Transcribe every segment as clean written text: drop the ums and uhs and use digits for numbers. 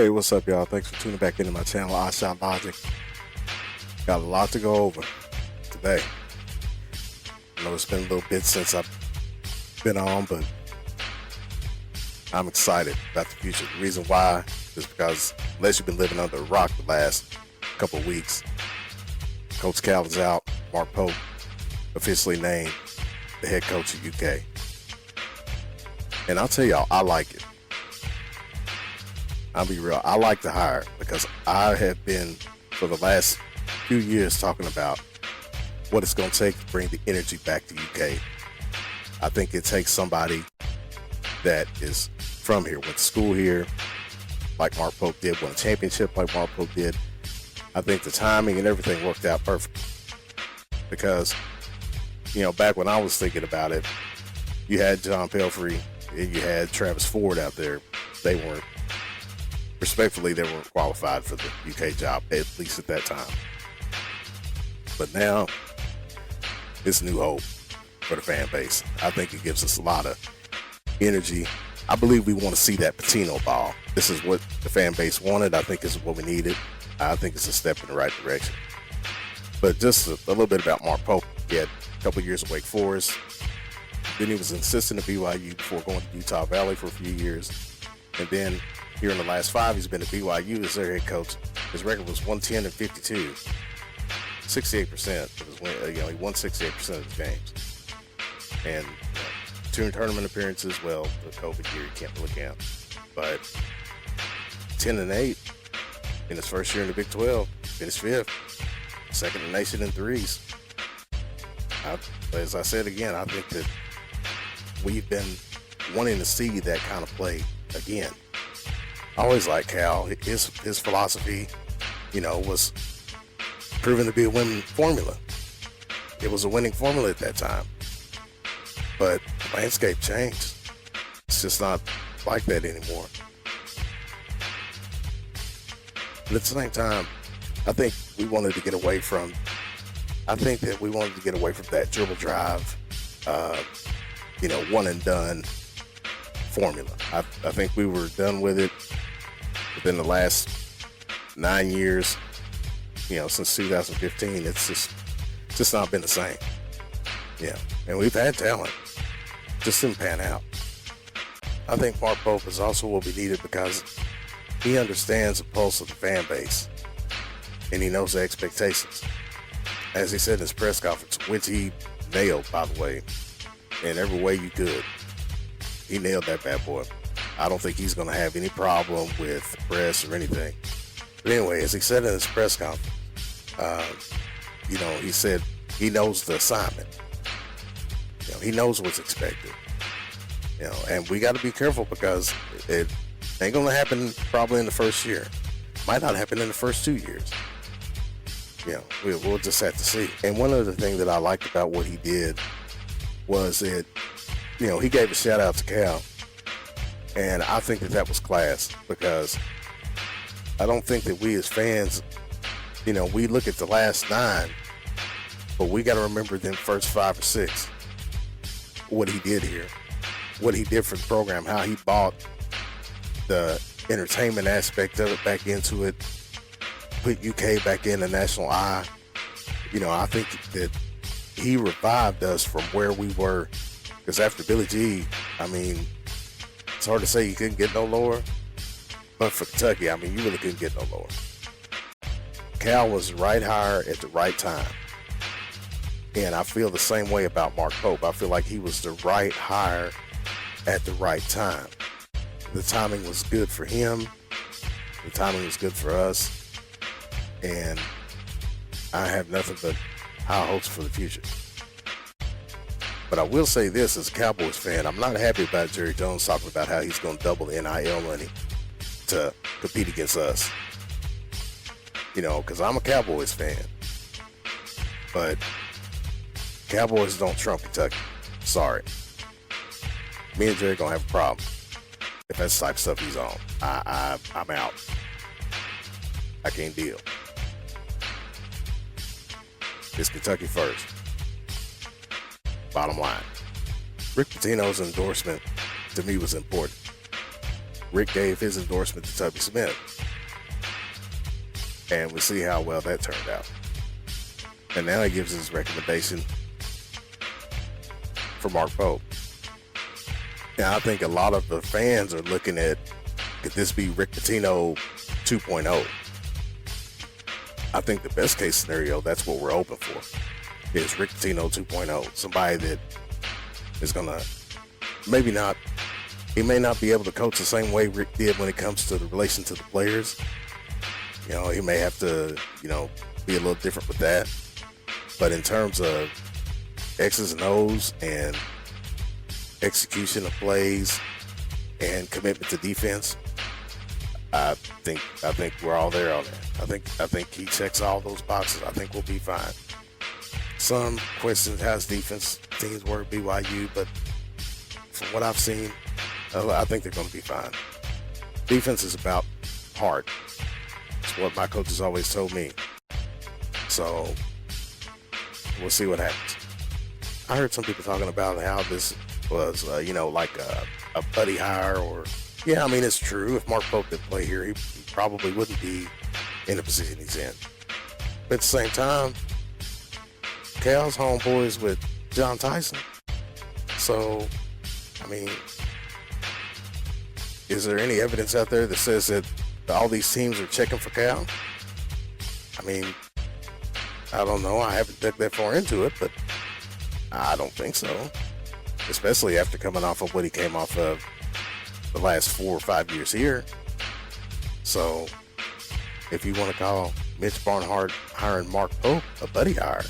Hey, what's up, y'all? Thanks for tuning back into my channel, I Shot Logic. Got a lot to go over today. I know it's been a little bit since I've been on, but I'm excited about the future. The reason why is because, unless you've been living under a rock the last couple of weeks, Coach Cal is out. Mark Pope officially named the head coach of UK. And I'll tell y'all, I like it. I'll be real. I like the hire because I have been, for the last few years, talking about what it's going to take to bring the energy back to UK. I think it takes somebody that is from here, went to school here, like Mark Pope did, won a championship like Mark Pope did. I think the timing and everything worked out perfect because, back when I was thinking about it, you had John Pelfrey and you had Travis Ford out there. Respectfully, they weren't qualified for the UK job, at least at that time. But now, it's new hope for the fan base. I think it gives us a lot of energy. I believe we want to see that Patino ball. This is what the fan base wanted. I think this is what we needed. I think it's a step in the right direction. But just a little bit about Mark Pope. He had a couple years at Wake Forest. Then he was an assistant at BYU before going to Utah Valley for a few years. And then here in the last 5, he's been at BYU as their head coach. His record was 110-52, 68% of his win. He won 68% of his games, and 2 tournament appearances. Well, the COVID year you can't really count, but 10-8 in his first year in the Big 12, finished 5th, second in the nation in threes. As I said again, I think that we've been wanting to see that kind of play again. I always liked Cal. His philosophy, was proven to be a winning formula. It was a winning formula at that time. But the landscape changed. It's just not like that anymore. But at the same time, I think we wanted to get away from that dribble drive, one and done formula. I think we were done with it within the last 9 years, since 2015. It's just not been the same. And we've had talent, just didn't pan out. I think Mark Pope is also what we needed because he understands the pulse of the fan base and he knows the expectations. As he said in his press conference, which he nailed, by the way, in every way you could. He nailed that bad boy. I don't think he's going to have any problem with the press or anything. But anyway, as he said in his press conference, he said he knows the assignment. He knows what's expected. And we got to be careful because it ain't going to happen probably in the first year. Might not happen in the first 2 years. We'll just have to see. And one other thing that I liked about what he did was that, he gave a shout out to Cal. And I think that was class because I don't think that we as fans, we look at the last 9, but we got to remember them first 5 or 6, what he did here, what he did for the program, how he bought the entertainment aspect of it back into it, put UK back in the national eye. I think that he revived us from where we were. Because after Billy G, it's hard to say you couldn't get no lower. But for Kentucky, you really couldn't get no lower. Cal was the right hire at the right time. And I feel the same way about Mark Pope. I feel like he was the right hire at the right time. The timing was good for him. The timing was good for us. And I have nothing but high hopes for the future. But I will say this, as a Cowboys fan, I'm not happy about Jerry Jones talking about how he's going to double the NIL money to compete against us. Because I'm a Cowboys fan. But Cowboys don't trump Kentucky. Sorry. Me and Jerry going to have a problem if that's the type of stuff he's on. I'm out. I can't deal. It's Kentucky first. Bottom line. Rick Pitino's endorsement to me was important. Rick gave his endorsement to Tubby Smith. And we see how well that turned out. And now he gives his recommendation for Mark Pope. Now, I think a lot of the fans are looking at, could this be Rick Pitino 2.0? I think the best case scenario, that's what we're open for, is Rick Pitino 2.0. Somebody that is going to maybe not, he may not be able to coach the same way Rick did when it comes to the relation to the players. You know, he may have to, you know, be a little different with that. But in terms of X's and O's and execution of plays and commitment to defense, I think we're all there on that. I think he checks all those boxes. I think we'll be fine. Some questions how his defense teams work at BYU, but from what I've seen, I think they're going to be fine. Defense is about heart. It's what my coaches always told me. So we'll see what happens. I heard some people talking about how this was, you know, like a buddy hire, or, yeah, I mean, it's true. If Mark Pope didn't play here, he probably wouldn't be in the position he's in. But at the same time, Cal's homeboys with John Tyson. So, I mean, is there any evidence out there that says that all these teams are checking for Cal? I mean, I don't know. I haven't dug that far into it, but I don't think so. Especially after coming off of what he came off of the last 4 or 5 years here. So, if you want to call Mitch Barnhart hiring Mark Pope a buddy hire,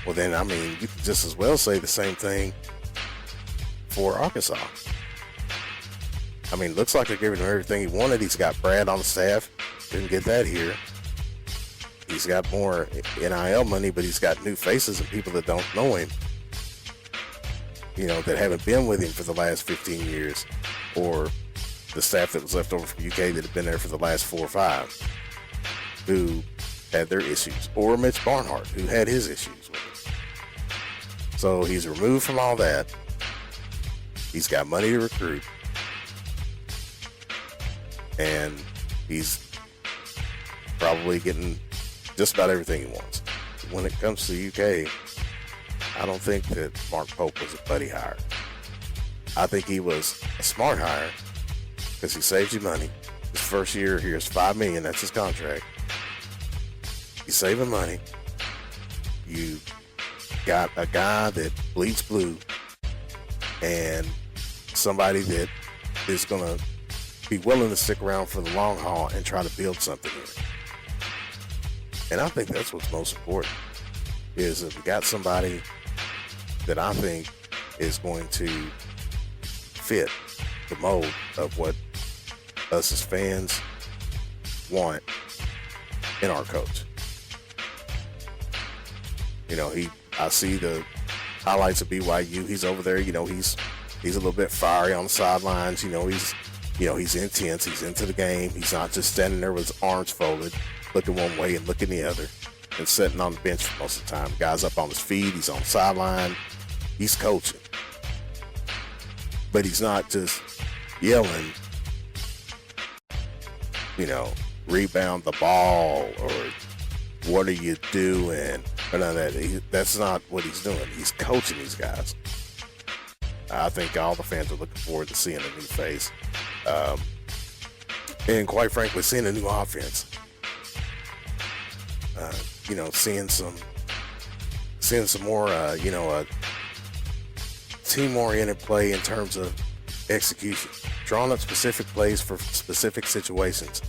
well then, I mean, you could just as well say the same thing for Arkansas. I mean, looks like they're giving him everything he wanted. He's got Brad on the staff. Didn't get that here. He's got more NIL money, but he's got new faces and people that don't know him, you know, that haven't been with him for the last 15 years, or the staff that was left over from UK that had been there for the last 4 or 5, who had their issues, or Mitch Barnhart, who had his issues with it. So he's removed from all that. He's got money to recruit, and he's probably getting just about everything he wants. When it comes to UK, I don't think that Mark Pope was a buddy hire. I think he was a smart hire because he saves you money. His first year, here's $5 million. That's his contract. He's saving money. You got a guy that bleeds blue and somebody that is going to be willing to stick around for the long haul and try to build something here. And I think that's what's most important, is that we got somebody that I think is going to fit the mold of what us as fans want in our coach. You know, I see the highlights of BYU. He's over there, you know, he's a little bit fiery on the sidelines. You know, he's intense. He's into the game. He's not just standing there with his arms folded, looking one way and looking the other, and sitting on the bench for most of the time. The guy's up on his feet. He's on the sideline. He's coaching. But he's not just yelling, you know, rebound the ball, or what are you doing, or none of that. That's not what he's doing. He's coaching these guys. I think all the fans are looking forward to seeing a new face. And quite frankly, seeing a new offense. You know, seeing some more, you know, team-oriented play in terms of execution, drawing up specific plays for specific situations,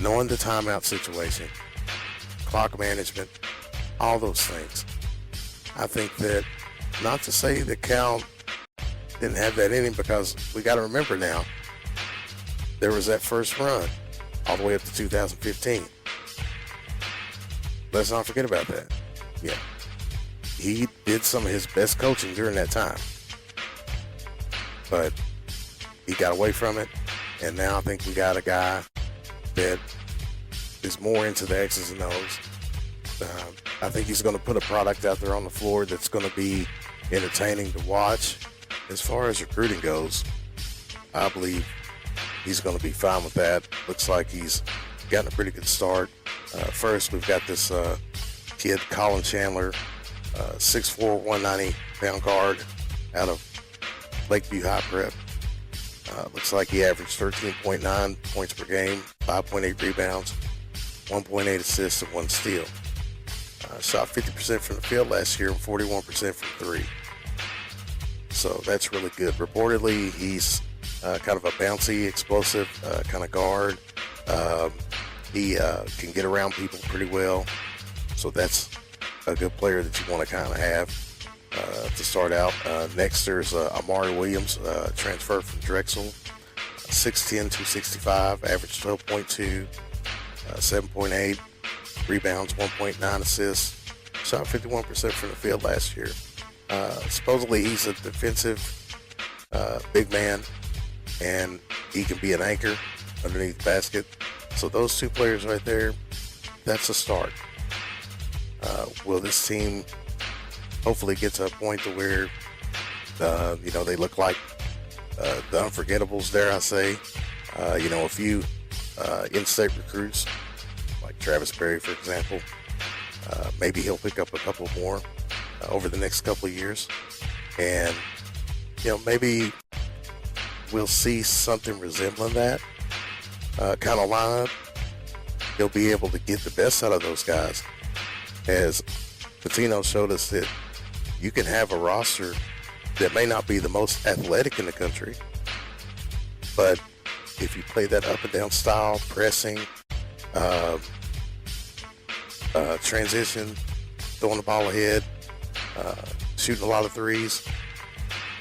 knowing the timeout situation, clock management, all those things. I think that, not to say that Cal didn't have that in him, because we got to remember now, there was that first run all the way up to 2015. Let's not forget about that. Yeah. He did some of his best coaching during that time. But he got away from it, and now I think we got a guy that is more into the X's and O's. I think he's going to put a product out there on the floor that's going to be entertaining to watch. As far as recruiting goes, I believe he's going to be fine with that. Looks like he's gotten a pretty good start. First, we've got this kid, Colin Chandler, 6'4", 190-pound guard out of Lakeview High Prep. Looks like he averaged 13.9 points per game, 5.8 rebounds, 1.8 assists, and 1 steal. Shot 50% from the field last year and 41% from three. So that's really good. Reportedly, he's kind of a bouncy, explosive kind of guard. He can get around people pretty well. So that's a good player that you want to kind of have to start out. Next, there's Amari Williams, transferred from Drexel. 6'10", 265, average 12.2, 7.8 rebounds, 1.9 assists. Shot 51% from the field last year. Supposedly he's a defensive big man, and he can be an anchor underneath the basket. So those two players right there, that's a start. Will this team hopefully get to a point to where, they look like the unforgettables, dare I say. A few in-state recruits, like Travis Berry, for example. Maybe he'll pick up a couple more over the next couple of years. And, maybe we'll see something resembling that kind of lineup. He'll be able to get the best out of those guys. As Pitino showed us that you can have a roster that may not be the most athletic in the country, but if you play that up and down style, pressing, transition, throwing the ball ahead, shooting a lot of threes,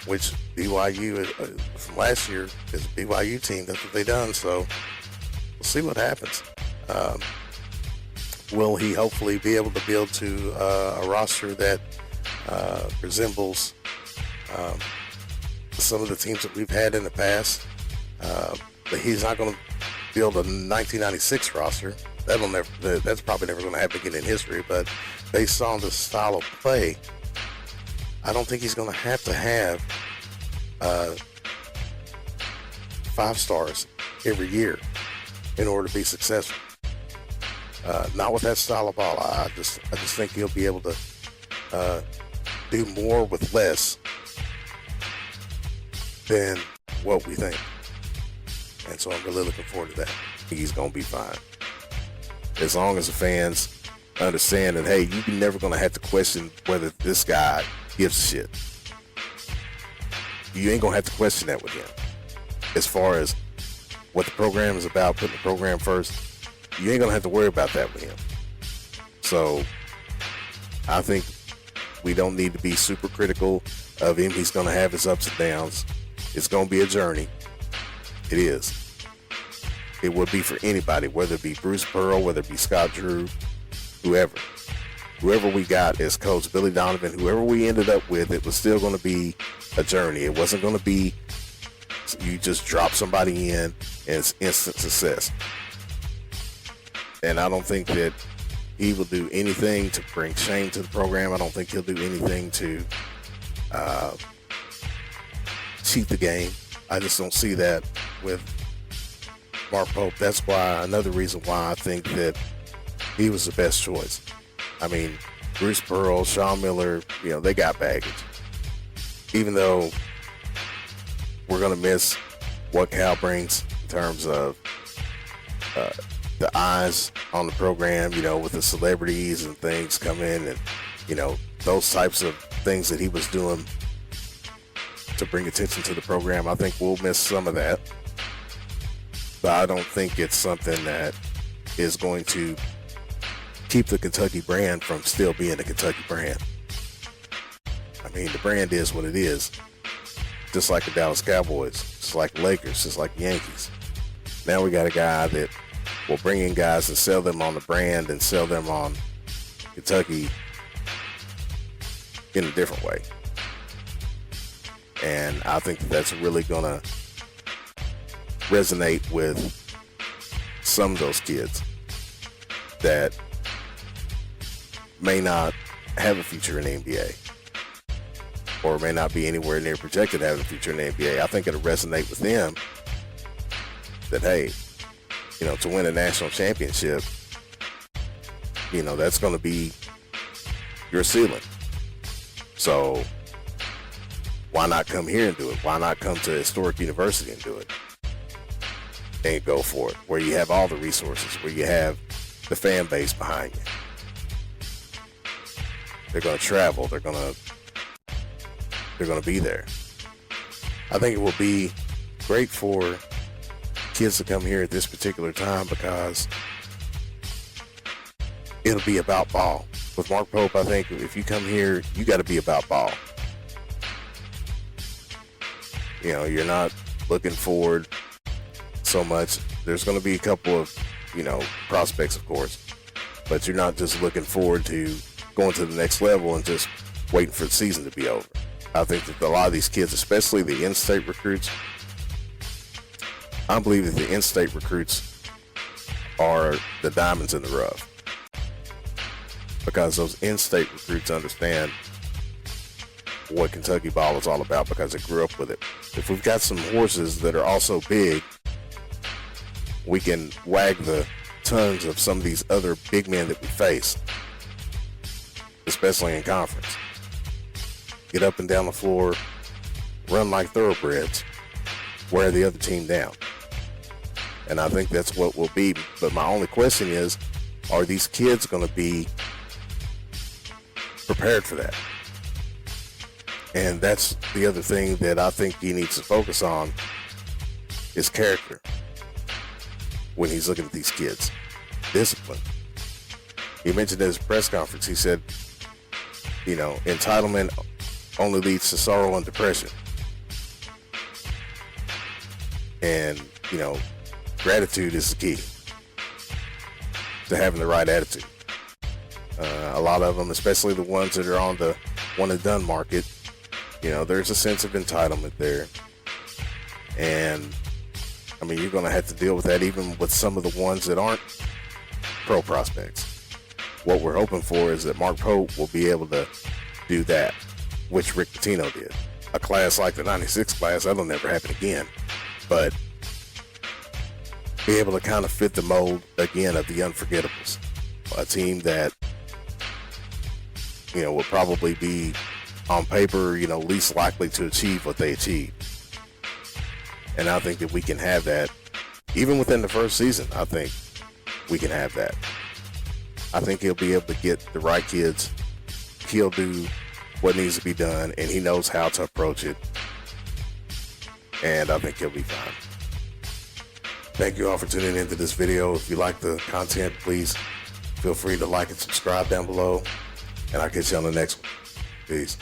which BYU from last year is a BYU team. That's what they done. So we'll see what happens. Will he hopefully be able to build to a roster that resembles some of the teams that we've had in the past? But he's not going to build a 1996 roster. That's probably never going to happen again in history. But based on the style of play, I don't think he's going to have 5 stars every year in order to be successful. Not with that style of ball. I just think he'll be able to do more with less than what we think. And so I'm really looking forward to that. I think he's going to be fine. As long as the fans understand that, hey, you're never going to have to question whether this guy gives a shit. You ain't going to have to question that with him. As far as what the program is about, putting the program first, you ain't going to have to worry about that with him. So I think we don't need to be super critical of him. He's going to have his ups and downs. It's going to be a journey. It is. It would be for anybody, whether it be Bruce Pearl, whether it be Scott Drew, whoever we got as coach, Billy Donovan, whoever we ended up with, it was still going to be a journey. It wasn't going to be you just drop somebody in and it's instant success. And I don't think that he will do anything to bring shame to the program. I don't think he'll do anything to cheat the game. I just don't see that with Mark Pope. That's why, another reason why I think that he was the best choice. I mean, Bruce Pearl, Sean Miller, they got baggage. Even though we're going to miss what Cal brings in terms of the eyes on the program, with the celebrities and things come in and, those types of things that he was doing to bring attention to the program. I think we'll miss some of that. But I don't think it's something that is going to keep the Kentucky brand from still being a Kentucky brand. I mean, the brand is what it is. Just like the Dallas Cowboys, just like the Lakers, just like the Yankees. Now we got a guy that will bring in guys and sell them on the brand and sell them on Kentucky in a different way. And I think that's really going to resonate with some of those kids that may not have a future in the NBA or may not be anywhere near projected to have a future in the NBA. I think it'll resonate with them that, hey, to win a national championship, that's going to be your ceiling. So why not come here and do it? Why not come to a historic university and do it? And go for it, where you have all the resources, where you have the fan base behind you. They're going to travel. They're going to be there. I think it will be great for kids to come here at this particular time because it'll be about ball. With Mark Pope, I think if you come here, you got to be about ball. You're not looking forward so much. There's going to be a couple of, prospects, of course, but you're not just looking forward to going to the next level and just waiting for the season to be over. I think that a lot of these kids, especially the in-state recruits, I believe that the in-state recruits are the diamonds in the rough, because those in-state recruits understand what Kentucky ball is all about because they grew up with it. If we've got some horses that are also big, we can wag the tongues of some of these other big men that we face, especially in conference. Get up and down the floor, run like thoroughbreds, wear the other team down. And I think that's what will be. But my only question is, are these kids going to be prepared for that? And that's the other thing that I think he needs to focus on, is character. When he's looking at these kids, discipline. He mentioned in his press conference, he said, entitlement only leads to sorrow and depression. And, gratitude is the key to having the right attitude. A lot of them, especially the ones that are on the one and done market, there's a sense of entitlement there. And you're going to have to deal with that even with some of the ones that aren't pro prospects. What we're hoping for is that Mark Pope will be able to do that, which Rick Pitino did. A class like the 96 class, that'll never happen again. But be able to kind of fit the mold again of the unforgettables. A team that, will probably be on paper, least likely to achieve what they achieved. And I think that we can have that even within the first season. I think we can have that. I think he'll be able to get the right kids. He'll do what needs to be done, and he knows how to approach it. And I think he'll be fine. Thank you all for tuning into this video. If you like the content, please feel free to like and subscribe down below. And I'll catch you on the next one. Peace.